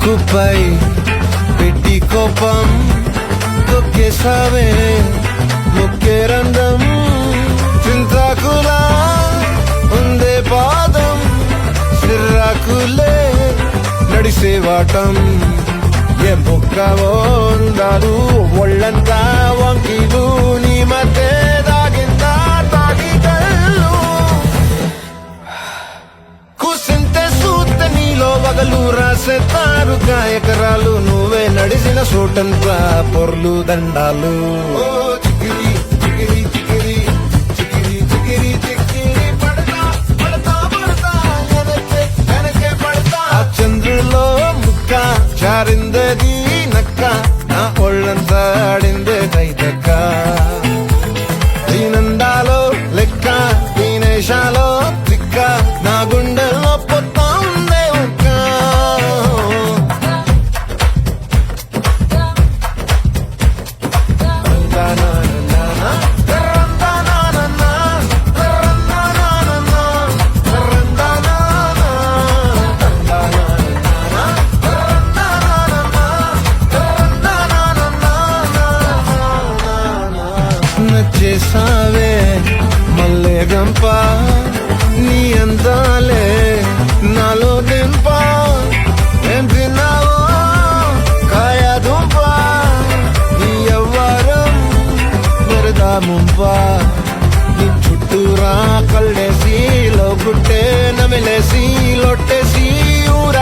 ముక్కుపై పెట్టి కోపం తొక్కేసావే ముక్కే రంగం చింతాకులా ఉందే పాదం సిర్రాకులే నడిసేవాటం ఏ బొక్కవో ఉండాలు ఒళ్ళంతా వంకీలు నీ మధ్య దాగిందా తాగికళ్ళు కూసింతే సూత్త నీలో వగలు రాసేతారుగా ఎకరాలు నువ్వే నడిసిన సోటంతా పొర్లు దండాలు చికిరి చికిరి చికిరి చికిరి చికిరి చికిరి పడతా పడతా పడతా వెనకే పడతా ఆ చంద్రులో ముక్క జారిందది నక్క నా ఒళ్ళంతా ఆడిందే దైదక్క దీనందాలో లెక్క దీనేశాలో తిక్క నా గుండెల్లో పొత్తా ఉందే ఒక్క నచ్చేసావే మల్లె గంప నీ అందాలే నాలో దింప ఏం తిన్నావో కాయ దుంప నీ ఎవ్వరం వరదా ముంప నీ చుట్టూరా కళ్ళేసి లోగుట్టే నమిలేసి లొట్టేసి